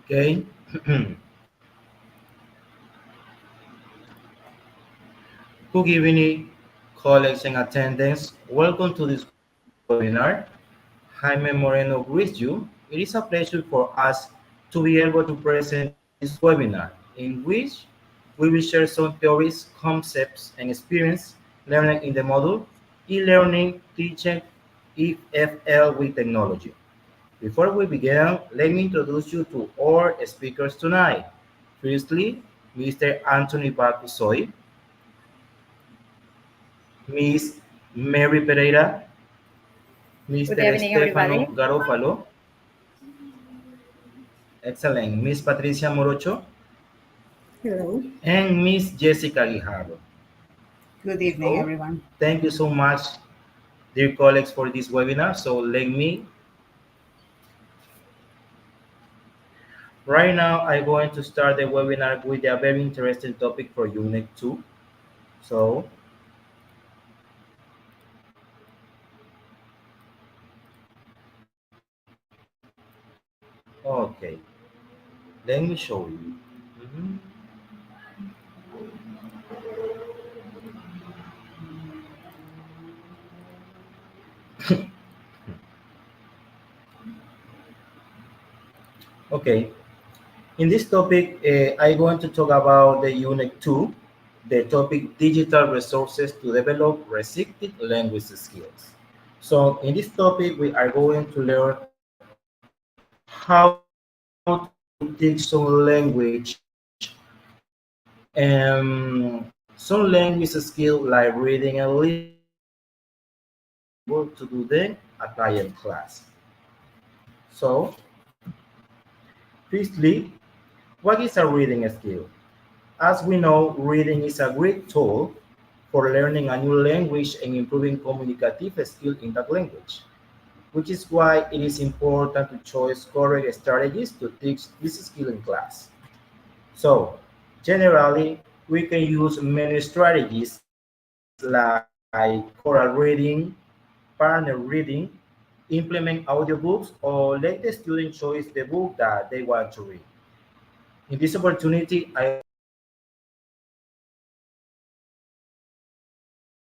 Okay. Good evening, colleagues and attendants. Welcome to this webinar. Jaime Moreno greets you. It is a pleasure for us to be able to present this webinar in which we will share some theories, concepts, and experience learning in the module e-learning teaching EFL with technology. Before we begin, let me introduce you to our speakers tonight. Firstly, Mr. Anthony Bacusoy, Miss Mary Pereira, Good Mr. evening, Stefano everybody. Garofalo, excellent, Miss Patricia Morocho, Hello. and Miss Jessica Guijarro. Good evening, So, everyone. thank you so much, dear colleagues, for this webinar. So, let me, right now, I'm going to start the webinar with a very interesting topic for Unit 2. So, okay, let me show you. Mhm. Okay, in this topic, I'm going to talk about the Unit 2, the topic digital resources to develop receptive language skills. So in this topic, we are going to learn how to teach some language, some language skill like reading and listening, able to do them apply in class. So, firstly, what is a reading skill? As we know, reading is a great tool for learning a new language and improving communicative skills in that language, which is why it is important to choose correct strategies to teach this skill in class. So, generally, we can use many strategies like choral reading, partner reading, implement audiobooks, or let the student choose the book that they want to read. In this opportunity, I would like to share some strategies that we can use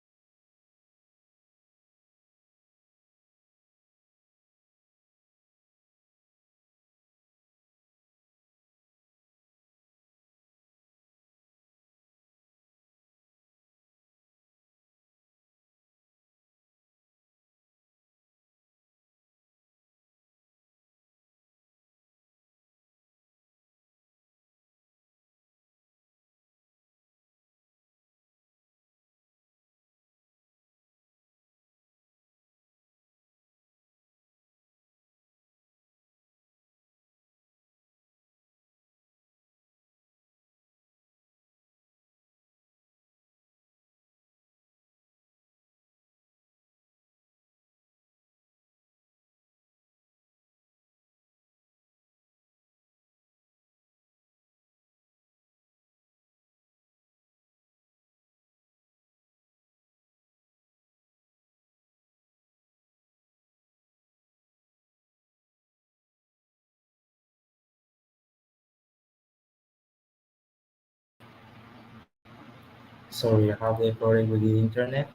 Sorry, I have a problem with the internet.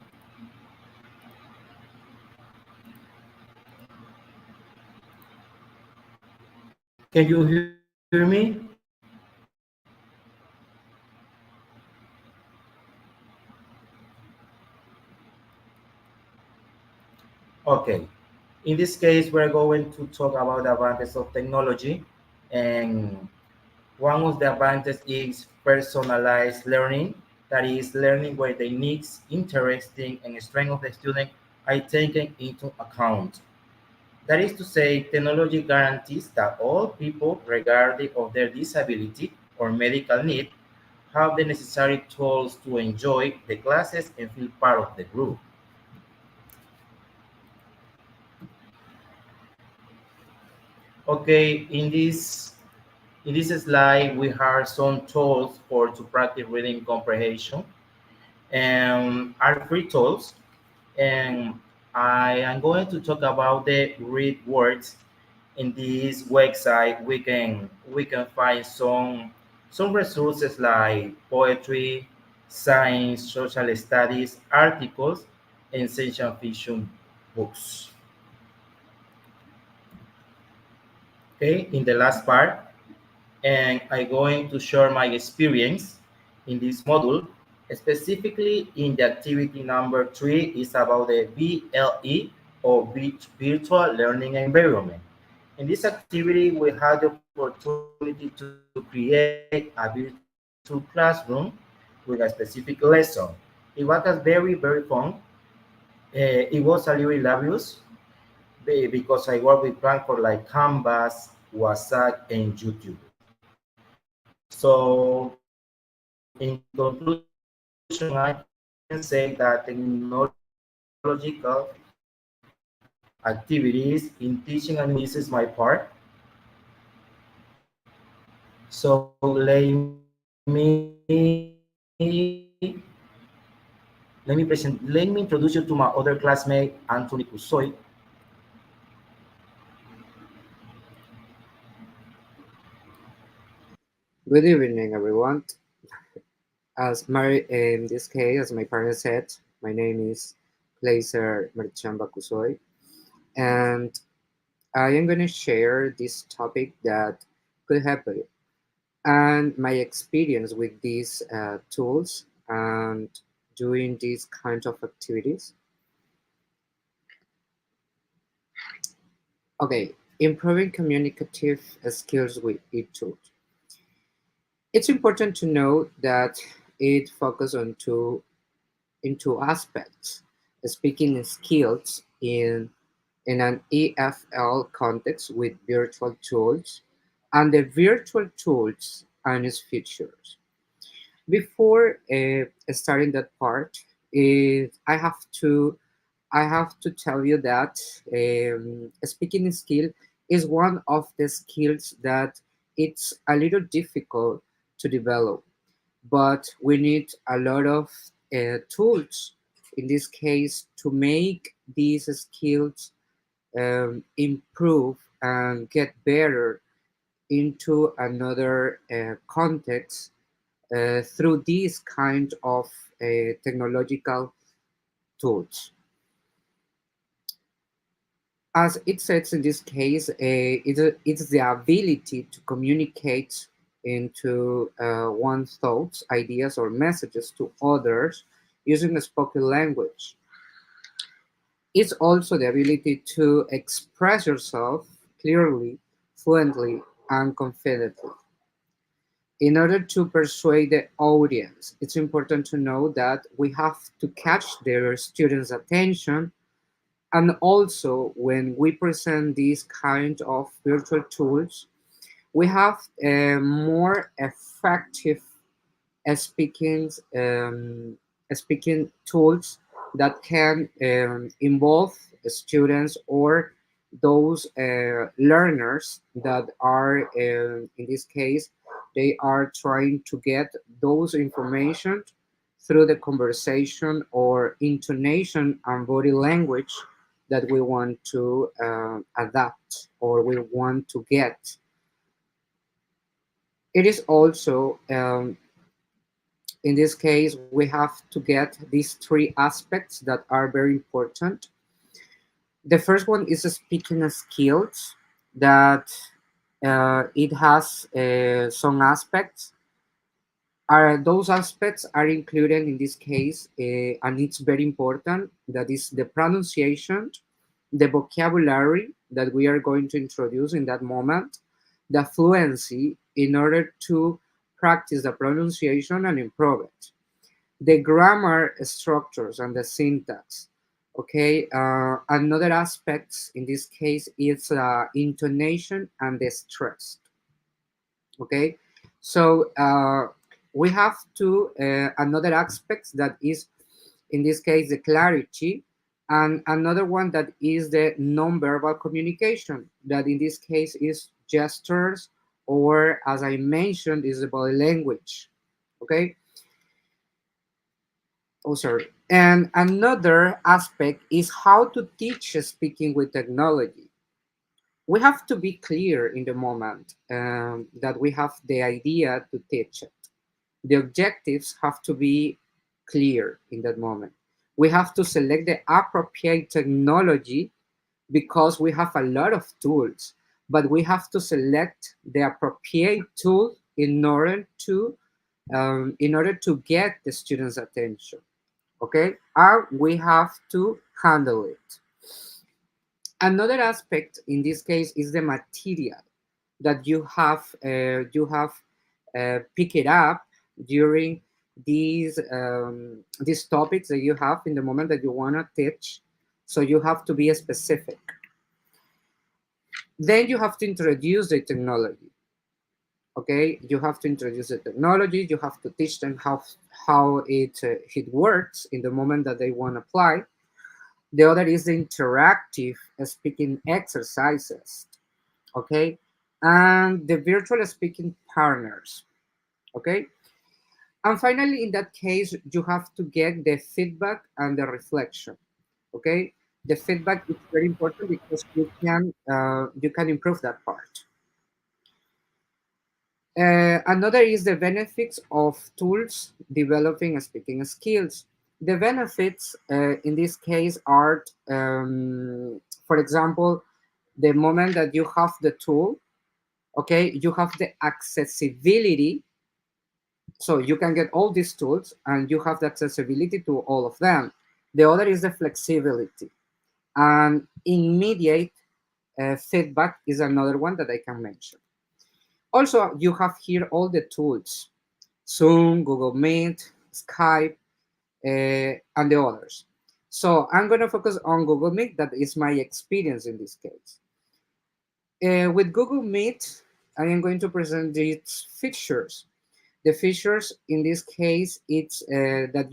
Can you hear me? Okay. In this case, we're going to talk about the advantages of technology. And one of the advantages is personalized learning. That is learning where the needs, interesting, and strength of the student are taken into account. That is to say, technology guarantees that all people, regardless of their disability or medical need, have the necessary tools to enjoy the classes and feel part of the group. Okay, in this slide, we have some tools for to practice reading comprehension and are free tools. And I am going to talk about the read words. In this website, we can find some resources like poetry, science, social studies, articles, and science fiction books. Okay, in the last part, and I'm going to share my experience in this module. Specifically, in the activity number 3 is about the VLE, or Virtual Learning Environment. In this activity, we had the opportunity to create a virtual classroom with a specific lesson. It was a very, very fun. It was a little laborious because I work with platforms like Canvas, WhatsApp, and YouTube. So, in conclusion, I can say that technological activities in teaching and this is my part. So let me introduce you to my other classmate, Anthony Kusoy. Good evening, everyone. In this case, as my parents said, my name is Placer Merchamba Kusoy, and I am going to share this topic that could happen and my experience with these tools and doing these kind of activities. Okay, improving communicative skills with each tool. It's important to note that it focuses on two aspects: speaking skills in an EFL context with virtual tools and the virtual tools and its features. Before starting that part, I have to tell you that speaking skill is one of the skills that it's a little difficult to develop, but we need a lot of tools in this case to make these skills improve and get better into another context through these kind of technological tools. As it says in this case, it's the ability to communicate into one's thoughts, ideas, or messages to others using a spoken language. It's also the ability to express yourself clearly, fluently, and confidently. In order to persuade the audience, it's important to know that we have to catch their students' attention. And also, when we present these kind of virtual tools, we have more effective speaking speaking tools that can involve students or those learners that are in this case they are trying to get those information through the conversation or intonation and body language that we want to adapt or we want to get. It is also in this case, we have to get these three aspects that are very important. The first one is speaking skills that it has some aspects. Those aspects are included in this case, and it's very important. That is the pronunciation, the vocabulary that we are going to introduce in that moment, the fluency in order to practice the pronunciation and improve it, the grammar structures and the syntax. Okay, another aspect in this case is intonation and the stress. Okay, so we have to another aspect that is in this case the clarity, and another one that is the non-verbal communication that in this case is gestures, or as I mentioned is the body language. Okay, oh sorry, and another aspect is how to teach speaking with technology. We have to be clear in the moment that we have the idea to teach it. The objectives have to be clear in that moment. We have to select the appropriate technology because we have a lot of tools, but we have to select the appropriate tool in order to get the students' attention. Okay, and we have to handle it. Another aspect in this case is the material that you have picked it up during these topics that you have in the moment that you want to teach. So you have to be specific. Then you have to introduce the technology. Okay, you have to introduce the technology. You have to teach them how it works in the moment that they want to apply. The other is the interactive speaking exercises. Okay, and the virtual speaking partners. Okay, and finally, in that case, you have to get the feedback and the reflection. Okay, the feedback is very important because you can improve that part. Another is the benefits of tools developing speaking skills. The benefits in this case are, for example, the moment that you have the tool, okay, you have the accessibility. So you can get all these tools and you have the accessibility to all of them. The other is the flexibility. And immediate feedback is another one that I can mention. Also, you have here all the tools: Zoom, Google Meet, Skype, and the others. So I'm going to focus on Google Meet. That is my experience in this case. With Google Meet, I am going to present its features. The features in this case, it's that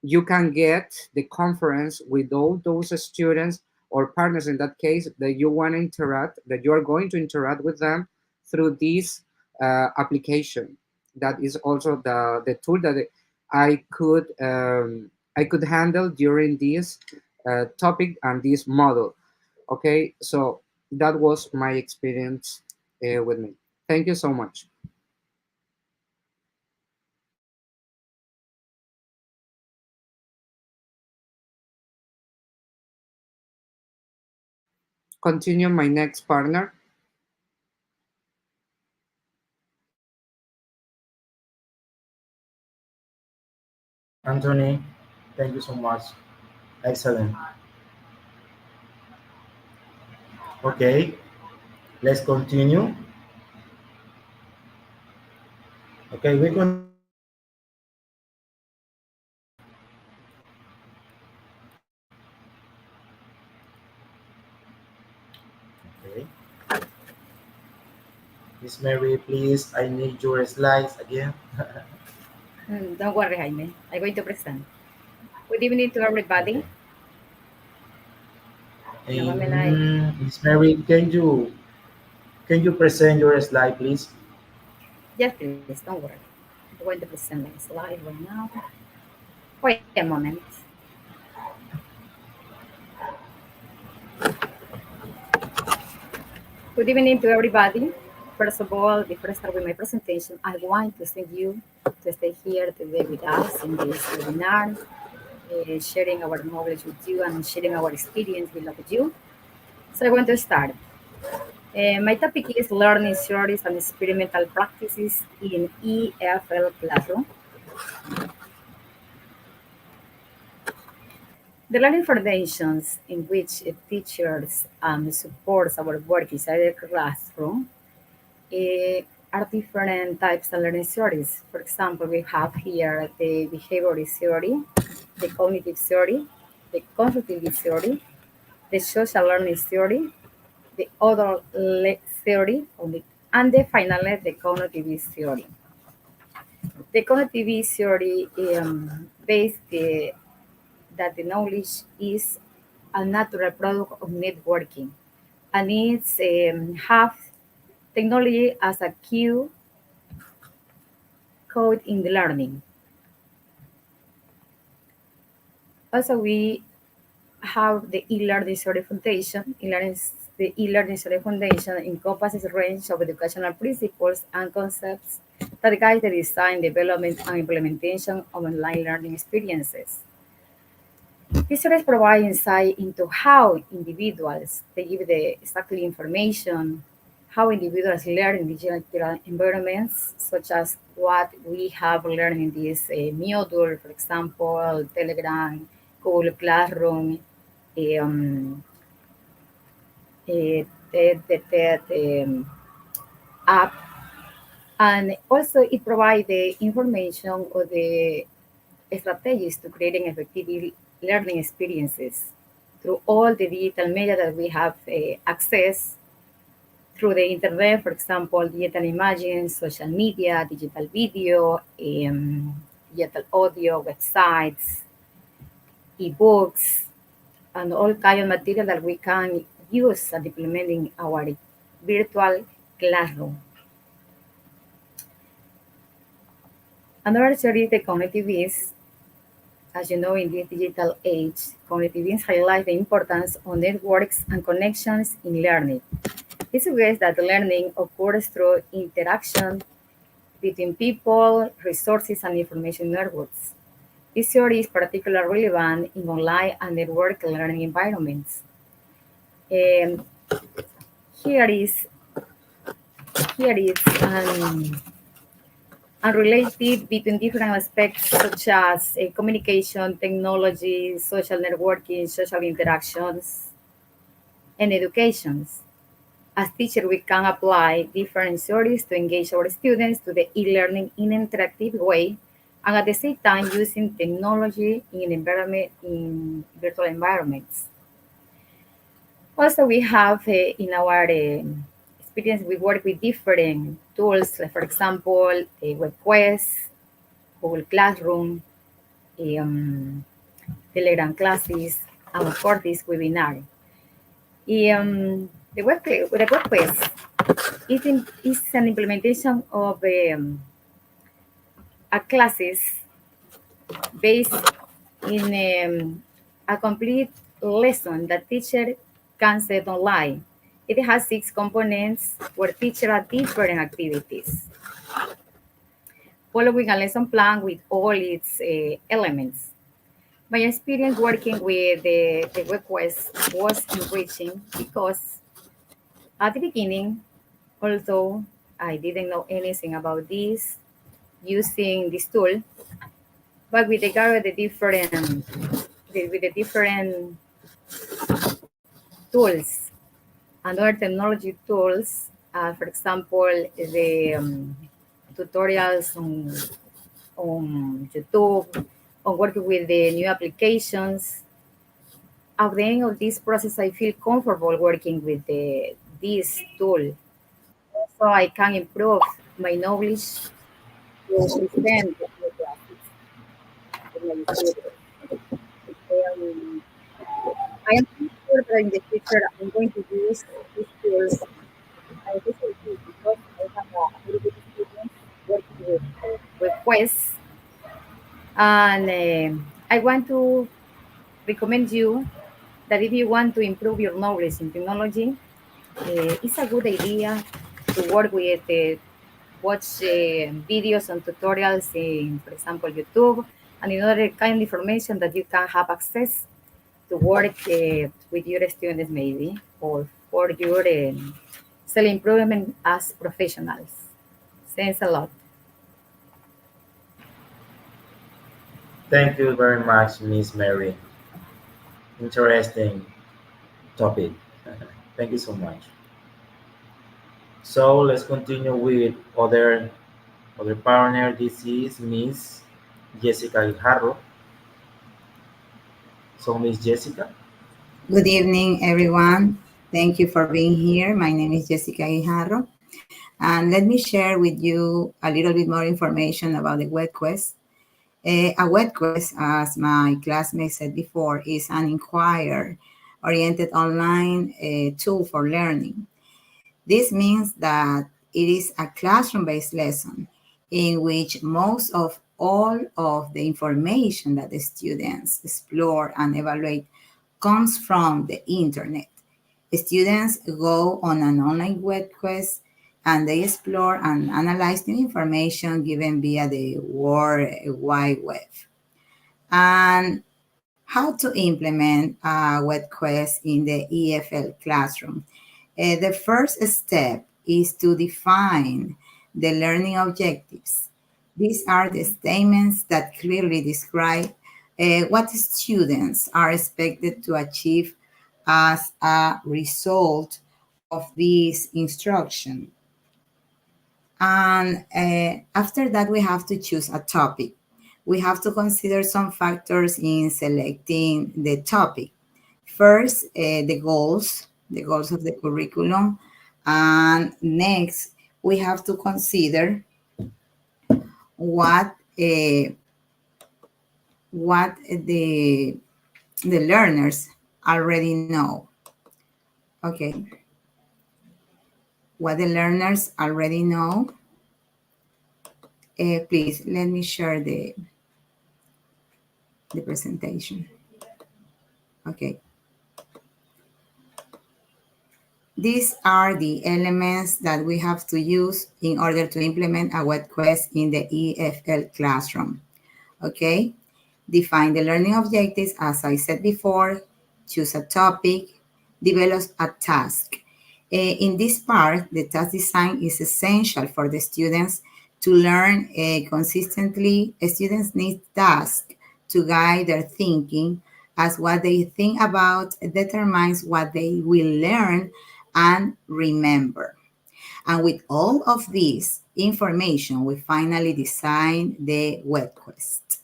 you can get the conference with all those students or partners in that case that you want to interact, that you are going to interact with them through this application. That is also the tool that I could handle during this topic and this model. Okay, so that was my experience with me. Thank you so much. Continue my next partner. Anthony, thank you so much. Excellent. Okay, let's continue. Okay, we okay. Miss Mary, please, I need your slides again. Don't worry, Jaime. I'm going to present. Good evening to everybody. Okay. In a moment, I Miss Mary, can you present your slide, please? yes, please don't worry. I'm going to present my slide right now. Wait a moment. Good evening to everybody. First of all, before I start with my presentation, I want to thank you to stay here today with us in this webinar, sharing our knowledge with you and sharing our experience with you. So I want to start. My topic is learning theories and experimental practices in EFL classroom. The learning foundations in which teachers supports our work inside the classroom are different types of learning theories. For example, we have here the behavioral theory, the cognitive theory, the constructive theory, the social learning theory, the other theory, finally the cognitive theory. The cognitive theory based that the knowledge is a natural product of networking and it's have technology as a key code in the learning. Also, we have the e-learning theory foundation. E-learning the e-learning study foundation encompasses a range of educational principles and concepts that guide the design, development, and implementation of online learning experiences. These studies provide insight into how individuals, they give the exactly information, how individuals learn in digital environments, such as what we have learned in this Moodle, for example, Telegram, Google Classroom, um, the app, and also it provides the information or the strategies to creating effective learning experiences through all the digital media that we have access through the internet, for example, digital images, social media, digital video, digital audio, websites, ebooks, and all kind of material that we can use and implement in our virtual classroom. Another theory is the cognitivists. As you know, in this digital age, cognitivists highlight the importance of networks and connections in learning. It suggests that learning occurs through interaction between people, resources, and information networks. This theory is particularly relevant in online and network learning environments. Um, here is here is unrelated between different aspects such as communication, technology, social networking, social interactions, and educations. As teachers, we can apply different theories to engage our students to the e-learning in an interactive way, and at the same time using technology in virtual environments. Also, we have in our experience, we work with different tools, like for example, WebQuest, Google Classroom, um, Telegram classes, and of course this webinar. The WebQuest is an implementation of a classes based in a complete lesson that teacher can set online. It has 6 components where teacher are different activities, following a lesson plan with all its elements. My experience working with the request was enriching because at the beginning, although I didn't know anything about this, using this tool, but with regard to with the different tools and other technology tools, for example, the tutorials on YouTube, on working with the new applications. At the end of this process, I feel comfortable working with this tool, so I can improve my knowledge to understand the graphics in my students. Um, I am pretty sure that in the future I'm going to use these tools. I this will be because I have a very good experience working with Quest, and I want to recommend you that if you want to improve your knowledge in technology, it's a good idea to work with watch videos and tutorials in, for example, YouTube, and in other kind of information that you can have access to work with your students maybe, or for your self-improvement as professionals. Thanks a lot. Thank you very much, Miss Mary. Interesting topic. Thank you so much. So let's continue with other partner. This is Miss Jessica Guijarro. So Miss Jessica. Good evening, everyone. Thank you for being here. My name is Jessica Guijarro, and let me share with you a little bit more information about the web quest. A web quest, as my classmate said before, is an inquiry-oriented online tool for learning. This means that it is a classroom-based lesson in which most of all of the information that the students explore and evaluate comes from the internet. Students go on an online web quest and they explore and analyze new information given via the World Wide Web. And how to implement a web quest in the EFL classroom. The first step is to define the learning objectives. These are the statements that clearly describe what students are expected to achieve as a result of this instruction. And after that, we have to choose a topic. We have to consider some factors in selecting the topic. First, the goals of the curriculum. And next, we have to consider what the learners already know. Okay, what the learners already know. Please let me share the presentation. Okay. These are the elements that we have to use in order to implement a web quest in the EFL classroom. Okay. Define the learning objectives, as I said before, choose a topic, develop a task. In this part, the task design is essential for the students to learn consistently. Students need tasks to guide their thinking, as what they think about determines what they will learn and remember. And with all of this information, we finally design the web quest.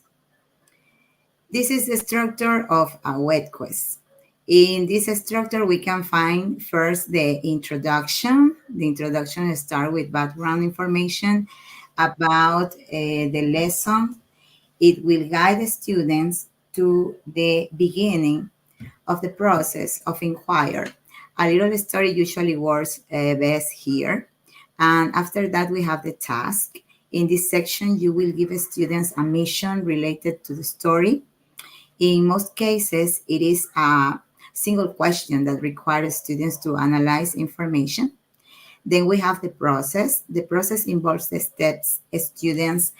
This is the structure of a web quest. In this structure, we can find first the introduction. The introduction starts with background information about the lesson. It will guide the students to the beginning of the process of inquiry. A little story usually works best here. And after that, we have the task. In this section, you will give students a mission related to the story. In most cases, it is a single question that requires students to analyze information. Then we have the process. The process involves the steps students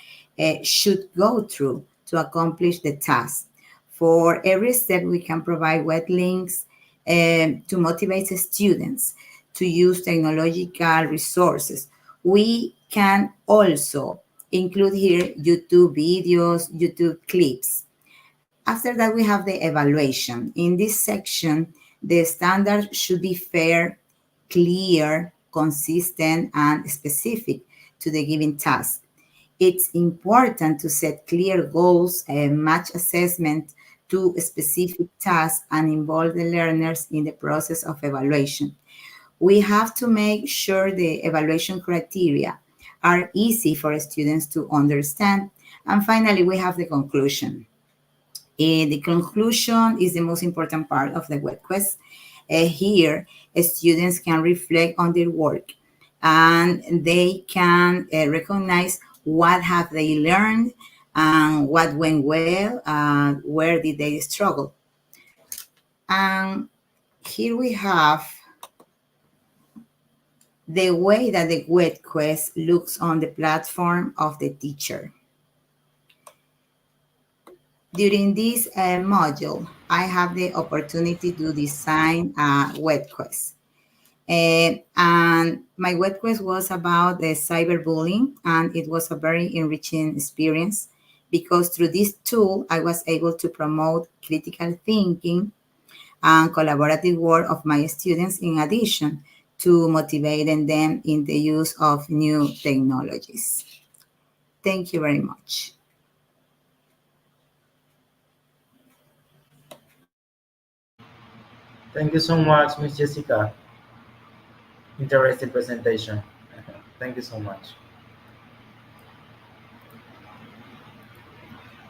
should go through to accomplish the task. For every step, we can provide web links to motivate the students to use technological resources. We can also include here YouTube videos, YouTube clips. After that, we have the evaluation. In this section, the standard should be fair, clear, consistent, and specific to the given task. It's important to set clear goals and match assessment to specific tasks and involve the learners in the process of evaluation. We have to make sure the evaluation criteria are easy for students to understand. And finally, we have the conclusion. The conclusion is the most important part of the web quest. Here, students can reflect on their work and they can recognize what have they learned and what went well and where did they struggle. And here we have the way that the web quest looks on the platform of the teacher. During this module, I have the opportunity to design a web quest. And my web quest was about the cyberbullying, and it was a very enriching experience because through this tool, I was able to promote critical thinking and collaborative work of my students, in addition to motivating them in the use of new technologies. Thank you very much. Thank you so much, Miss Jessica. Interesting presentation. Thank you so much.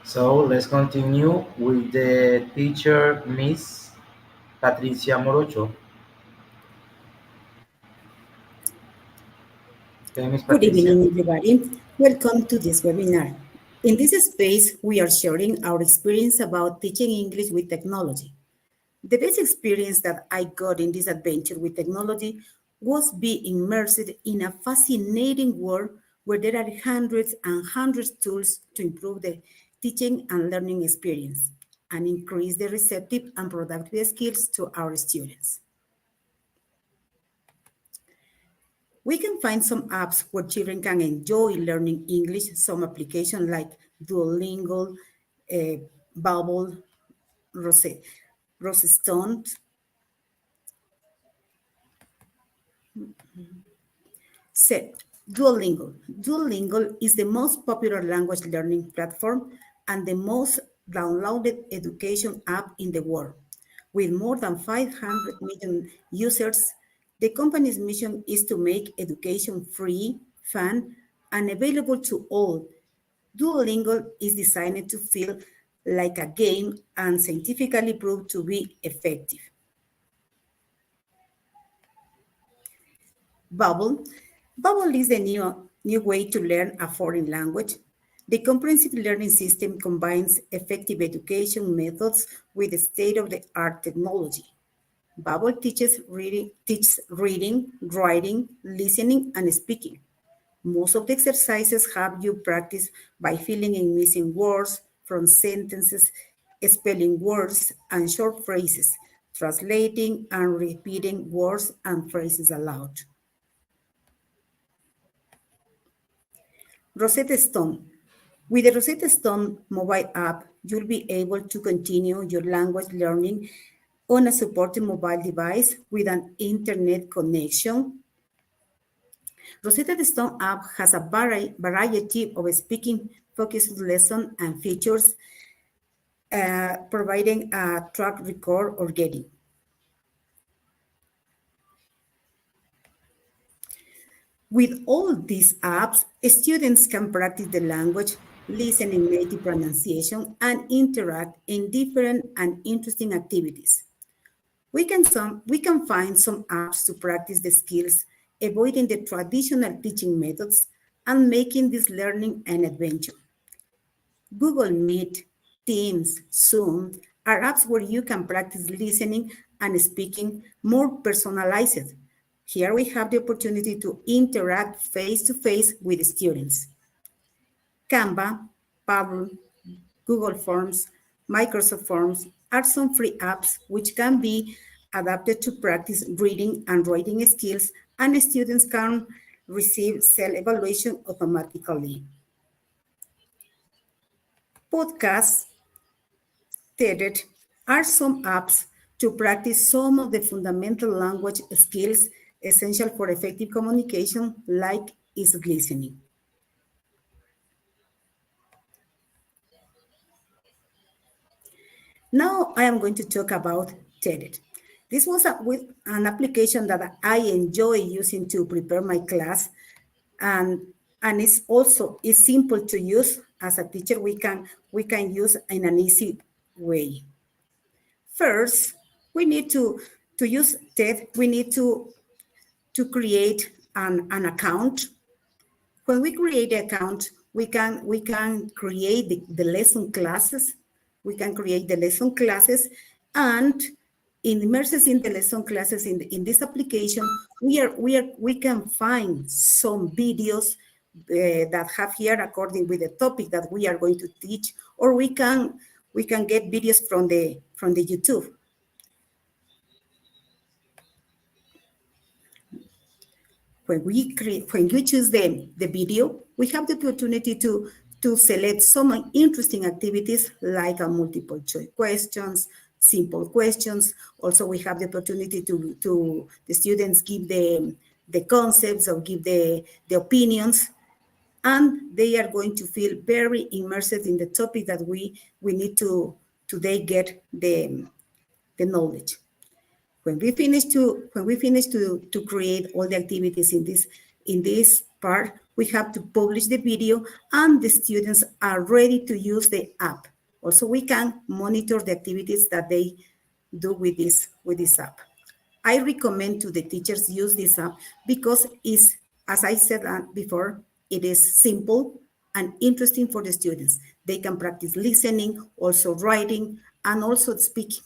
So let's continue with the teacher, Miss Patricia Morocho. Okay, Miss Good Patricia. evening, everybody. Welcome to this webinar. In this space, we are sharing our experience about teaching English with technology. The best experience that I got in this adventure with technology was being immersed in a fascinating world where there are hundreds and hundreds of tools to improve the teaching and learning experience and increase the receptive and productive skills to our students. We can find some apps where children can enjoy learning English, some applications like Duolingo, uh, Bubble, Rosestone, Set. Duolingo. Duolingo is the most popular language learning platform and the most downloaded education app in the world. With more than 500 million users, the company's mission is to make education free, fun, and available to all. Duolingo is designed to feel like a game and scientifically proved to be effective. Bubble. Bubble is the new way to learn a foreign language. The comprehensive learning system combines effective education methods with state-of-the-art technology. Bubble teaches reading, writing, listening, and speaking. Most of the exercises have you practice by filling in missing words from sentences, spelling words and short phrases, translating and repeating words and phrases aloud. Rosetta Stone. With the Rosetta Stone mobile app, you'll be able to continue your language learning on a supported mobile device with an internet connection. Rosetta Stone app has a variety of speaking-focused lessons and features, providing a track record or getting. With all these apps, students can practice the language, listen in native pronunciation, and interact in different and interesting activities. We can find some apps to practice the skills, avoiding the traditional teaching methods and making this learning an adventure. Google Meet, Teams, Zoom are apps where you can practice listening and speaking more personalized. Here we have the opportunity to interact face-to-face with students. Canva, Pablo, Google Forms, Microsoft Forms are some free apps which can be adapted to practice reading and writing skills, and students can receive self-evaluation automatically. Podcasts, TED are some apps to practice some of the fundamental language skills essential for effective communication, like is listening. Now I am going to talk about TED. This was with an application that I enjoy using to prepare my class, and it's also is simple to use. As a teacher, we can use in an easy way. First, we need to use TED. We need to create an account. When we create an account, we can create the lesson classes. We can create the lesson classes, and immerses in the lesson classes in this application, we can find some videos that have here according with the topic that we are going to teach, or we can get videos from the YouTube. When we choose the video, we have the opportunity to select some interesting activities like a multiple choice questions, simple questions. Also, we have the opportunity to the students give the concepts or give the opinions, and they are going to feel very immersed in the topic that we need to today get the knowledge. When we finish to create all the activities in this part, we have to publish the video, and the students are ready to use the app. Also, we can monitor the activities that they do with this app. I recommend to the teachers use this app because it's, as I said before, it is simple and interesting for the students. They can practice listening, also writing, and also speaking.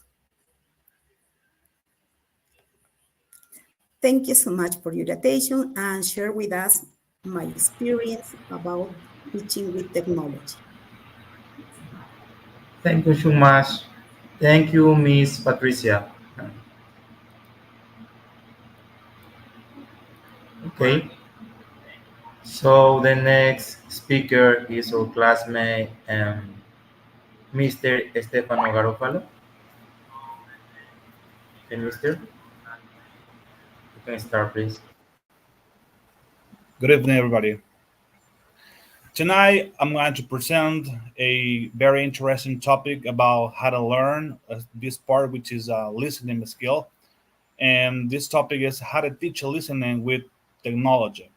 Thank you so much for your attention and share with us my experience about teaching with technology. Thank you so much. Thank you, Miss Patricia. Okay, so the next speaker is our classmate, Mr. Stefano Garofalo. Okay, Mister, you can start, please. Good evening, everybody. Tonight, I'm going to present a very interesting topic about how to learn this part, which is a listening skill. And this topic is how to teach listening with technology.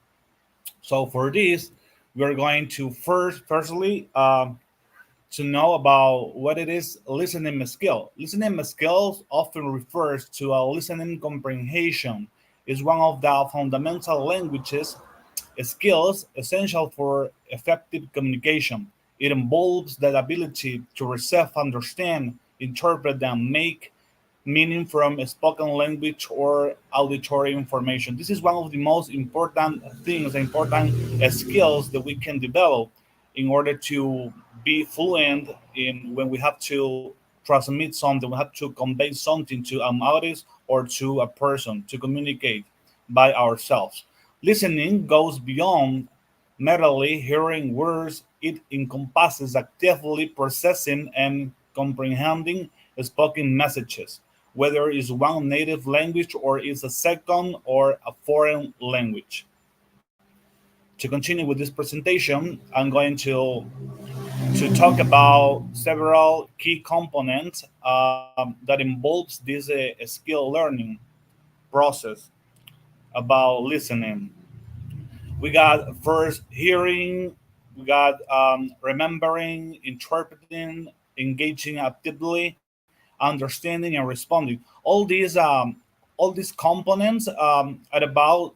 So for this, we're going to firstly, to know about what it is listening skill. Listening skills often refers to a listening comprehension. Is one of the fundamental languages skills essential for effective communication. It involves the ability to receive, understand, interpret, and make meaning from a spoken language or auditory information. This is one of the most important things, important skills that we can develop in order to be fluent in when we have to transmit something, we have to convey something to an audience or to a person to communicate by ourselves. Listening goes beyond merely hearing words, it encompasses actively processing and comprehending spoken messages, whether it's one native language or it's a second or a foreign language. To continue with this presentation, I'm going to talk about several key components that involves this skill learning process about listening. We got first hearing, we got remembering, interpreting, engaging actively, understanding, and responding. All these components are about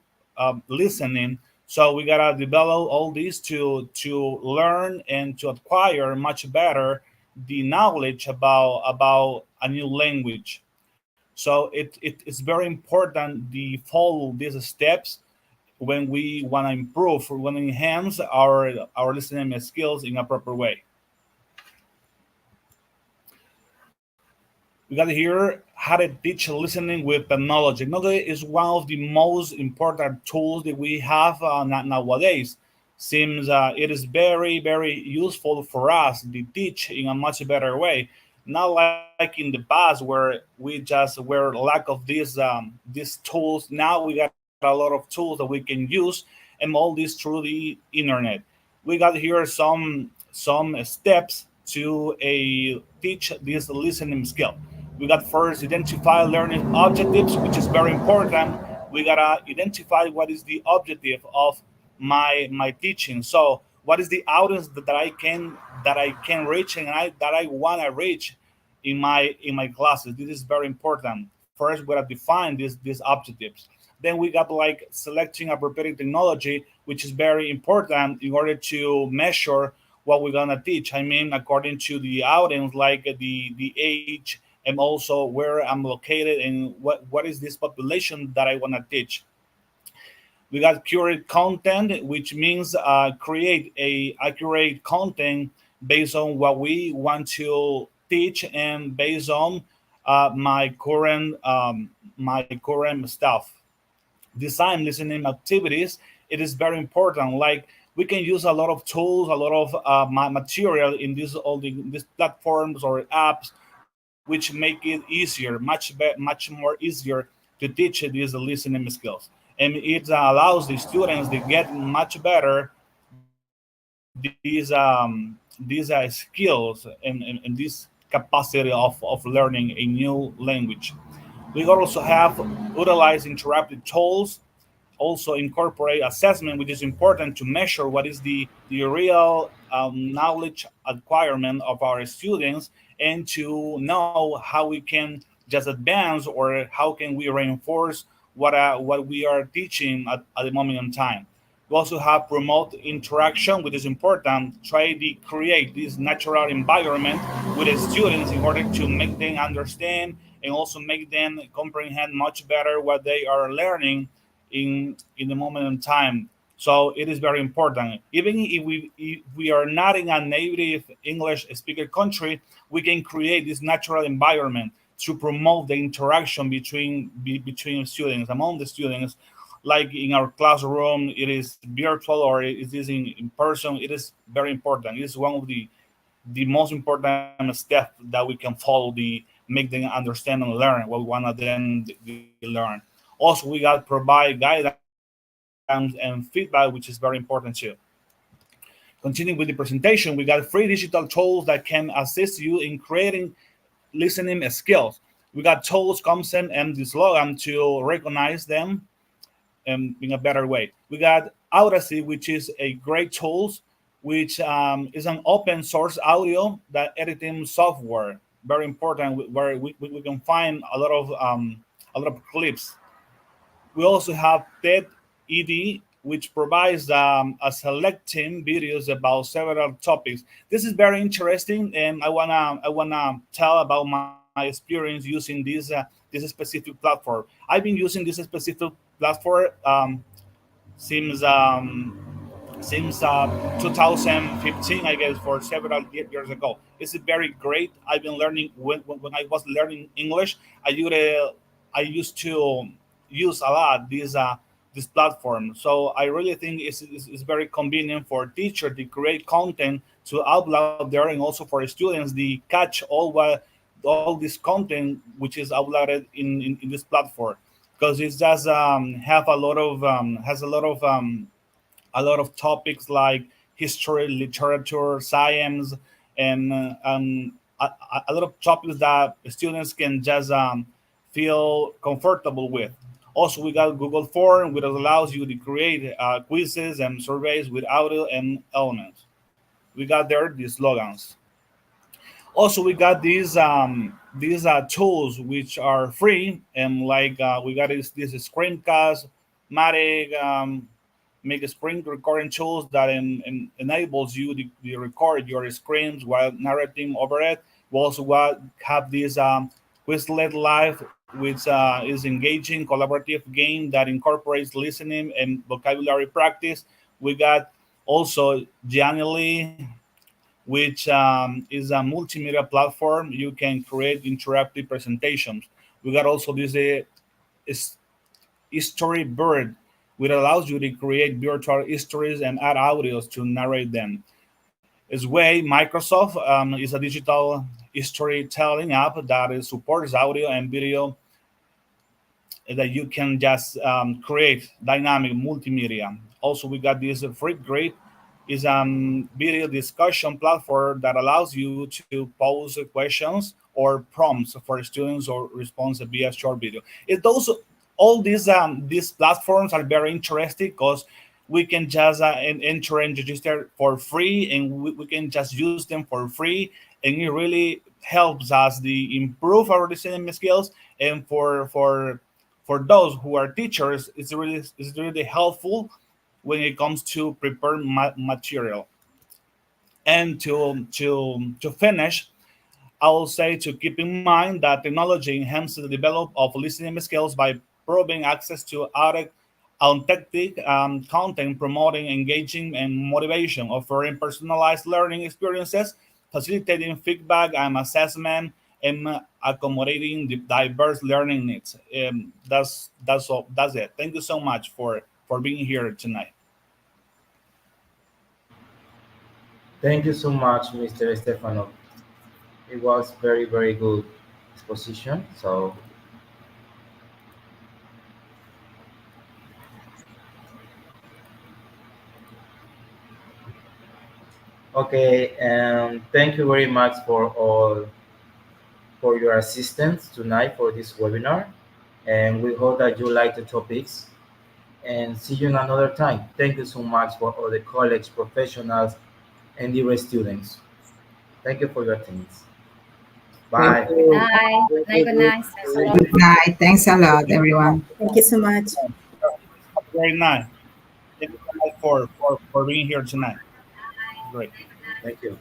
listening. So we gotta develop all these to learn and to acquire much better the knowledge about a new language. So it's very important the follow these steps when we want to improve or want to enhance our listening skills in a proper way. We got here how to teach listening with technology. Technology is one of the most important tools that we have nowadays. Seems it is very useful for us to teach in a much better way. Not like in the past where we just were lack of these tools. Now we got a lot of tools that we can use, and all this through the internet. We got here some steps to teach this listening skill. We got first identify learning objectives, which is very important. We gotta identify what is the objective of my teaching. So what is the audience that I can reach and that I wanna reach in my classes. This is very important. First, we gotta define these objectives. Then we got like selecting appropriate technology, which is very important in order to measure what we're gonna teach. I mean, according to the audience, like the age and also where I'm located and what is this population that I wanna teach. We got curate content, which means create a accurate content based on what we want to teach and based on my current stuff. Design listening activities. It is very important. Like we can use a lot of tools, a lot of material in these platforms or apps, which make it easier, much more easier to teach these listening skills, and it allows the students to get much better these skills and this capacity of learning a new language. We also have utilize interactive tools, also incorporate assessment, which is important to measure what is the real knowledge acquirement of our students and to know how we can just advance or how can we reinforce what we are teaching at the moment in time. We also have promote interaction, which is important. Try to create this natural environment with the students in order to make them understand and also make them comprehend much better what they are learning in the moment in time. So it is very important. Even if we are not in a native English speaker country, we can create this natural environment to promote the interaction between students, among the students, like in our classroom. It is virtual or it is in person. It is very important. It is one of the most important steps that we can follow, the make them understand and learn what we want them to learn. Also, we got provide guidance and feedback, which is very important too. Continuing with the presentation, we got free digital tools that can assist you in creating listening skills. We got tools, concept, and the slogan to recognize them in a better way. We got Audacity, which is a great tool, which is an open source audio that editing software. Very important, where we can find a lot of clips. We also have TED ED, which provides a selecting videos about several topics. This is very interesting, and I wanna tell about my experience using this specific platform. I've been using this specific platform since 2015, I guess, for several years ago. It's very great. I've been learning when I was learning English. I used to use a lot this platform. So I really think it's very convenient for teacher to create content to upload there, and also for students to catch all this content which is uploaded in this platform, because it just have a lot of topics like history, literature, science, and a lot of topics that students can just feel comfortable with. Also, we got Google Form, which allows you to create quizzes and surveys with audio and elements. We got there these slogans. Also, we got these tools which are free, and like we got this screencast, Matic, make a screen recording tools that enables you to record your screens while narrating over it. We also have this Quizlet Live, which is engaging collaborative game that incorporates listening and vocabulary practice. We got also Genially, which is a multimedia platform. You can create interactive presentations. We got also this Storyboard, which allows you to create virtual histories and add audios to narrate them. As way, Microsoft is a digital storytelling app that supports audio and video, that you can just create dynamic multimedia. Also, we got this free grade is a video discussion platform that allows you to pose questions or prompts for students or response via short video. It those all these platforms are very interesting because we can just enter and register for free, and we can just use them for free, and it really helps us to improve our listening skills. And for those who are teachers, it's really helpful when it comes to prepare material. And to finish, I will say to keep in mind that technology enhances the development of listening skills by providing access to authentic content, promoting engaging and motivation, offering personalized learning experiences, facilitating feedback and assessment, and accommodating the diverse learning needs. That's all. That's it. Thank you so much for being here tonight. Thank you so much, Mr. Stefano. It was very, very good exposition. So, okay, and thank you very much for your assistance tonight for this webinar. And we hope that you like the topics. And see you in another time. Thank you so much for all the college professionals and the students. Thank you for your attendance. Thank Bye. Good you. night. Good night. Good night. Thanks a lot. Good night. Thanks a lot, everyone. Thank you so much. Have a great night. Thank you so much for being here tonight. Great. Thank you.